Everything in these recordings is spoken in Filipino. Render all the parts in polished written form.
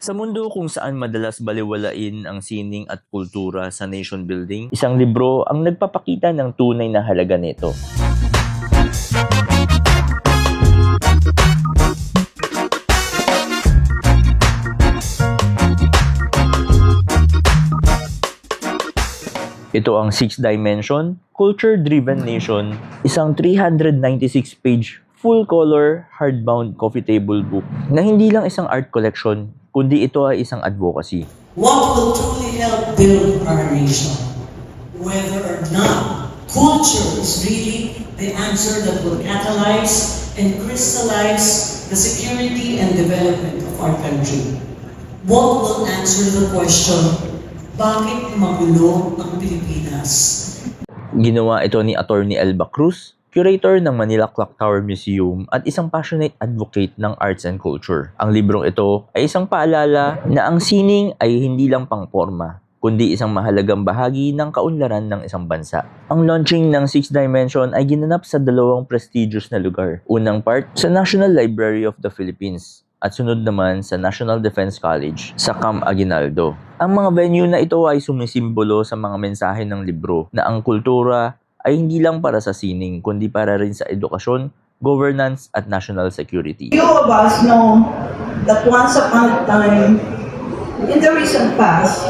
Sa mundo kung saan madalas balewalain ang sining at kultura sa nation building, isang libro ang nagpapakita ng tunay na halaga nito. Ito ang Sixth Dimension, Culture-Driven Nation, isang 396-page full-color, hardbound coffee table book na hindi lang isang art collection, kundi ito ay isang advocacy. What will truly help build our nation? Whether or not culture is really the answer that will catalyze and crystallize the security and development of our country. What will answer the question, bakit magulo ang Pilipinas? Ginawa ito ni Attorney Elba Cruz, curator ng Manila Clock Tower Museum at isang passionate advocate ng arts and culture. Ang librong ito ay isang paalala na ang sining ay hindi lang pangporma, kundi isang mahalagang bahagi ng kaunlaran ng isang bansa. Ang launching ng Sixth Dimension ay ginanap sa dalawang prestigious na lugar. Unang part sa National Library of the Philippines at sunod naman sa National Defense College sa Camp Aguinaldo. Ang mga venue na ito ay sumisimbolo sa mga mensahe ng libro na ang kultura ay hindi lang para sa sining, kundi para rin sa edukasyon, governance, at national security. Few of us know that once upon a time, in the recent past,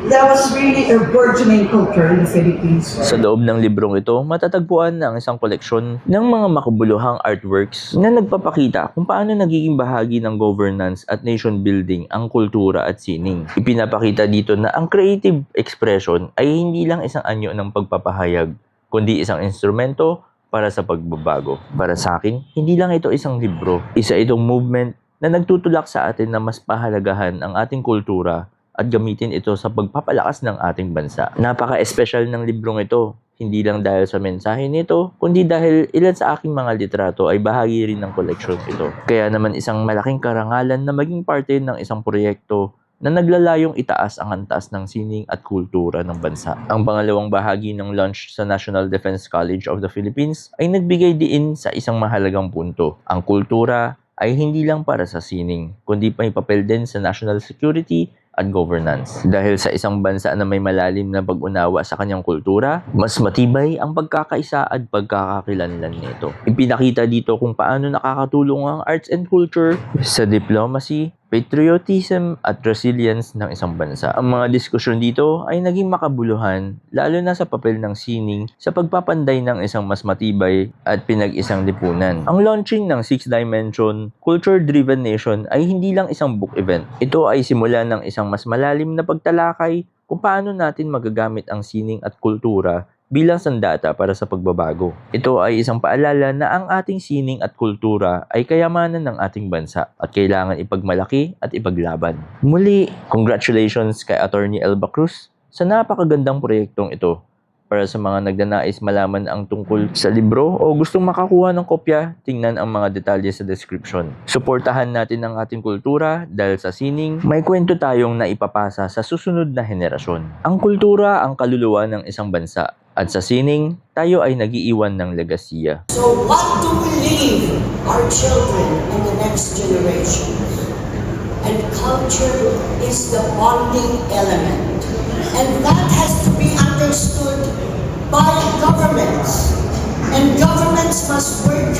there was really a burgeoning culture in the Philippines. Sa loob ng librong ito, matatagpuan ang isang koleksyon ng mga makabuluhang artworks na nagpapakita kung paano nagiging bahagi ng governance at nation building ang kultura at sining. Ipinapakita dito na ang creative expression ay hindi lang isang anyo ng pagpapahayag, kundi isang instrumento para sa pagbabago. Para sa akin, hindi lang ito isang libro. Isa itong movement na nagtutulak sa atin na mas pahalagahan ang ating kultura at gamitin ito sa pagpapalakas ng ating bansa. Napaka-espesyal ng librong ito. Hindi lang dahil sa mensahe nito, kundi dahil ilan sa aking mga litrato ay bahagi rin ng koleksyon ito. Kaya naman isang malaking karangalan na maging parte ng isang proyekto na naglalayong itaas ang antas ng sining at kultura ng bansa. Ang pangalawang bahagi ng launch sa National Defense College of the Philippines ay nagbigay diin sa isang mahalagang punto. Ang kultura ay hindi lang para sa sining, kundi may papel din sa national security at governance. Dahil sa isang bansa na may malalim na pag-unawa sa kanyang kultura, mas matibay ang pagkakaisa at pagkakakilanlan nito. Ipinakita dito kung paano nakakatulong ang arts and culture sa diplomacy, patriotism at resilience ng isang bansa. Ang mga diskusyon dito ay naging makabuluhan, lalo na sa papel ng sining sa pagpapanday ng isang mas matibay at pinag-isang lipunan. Ang launching ng Sixth Dimension, Culture-Driven Nation ay hindi lang isang book event. Ito ay simula ng isang mas malalim na pagtalakay kung paano natin magagamit ang sining at kultura bilang sandata para sa pagbabago. Ito ay isang paalala na ang ating sining at kultura ay kayamanan ng ating bansa at kailangan ipagmalaki at ipaglaban. Muli, congratulations kay Attorney Elba Cruz sa napakagandang proyektong ito. Para sa mga nagnanais malaman ang tungkol sa libro o gustong makakuha ng kopya, tingnan ang mga detalye sa description. Suportahan natin ang ating kultura dahil sa sining, may kwento tayong naipapasa sa susunod na henerasyon. Ang kultura ang kaluluwa ng isang bansa at sa sining, tayo ay nag-iiwan ng legasiya. So what do we leave our children in the next generation? And culture is the bonding element. And that has to be understood by governments. And governments must work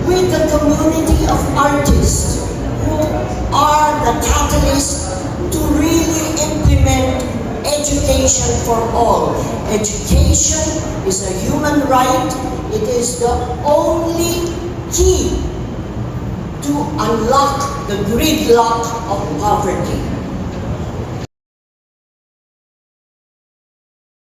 with the community of artists who are the catalyst to really implement education for all. Education is a human right. It is the only key to unlock the gridlock of poverty.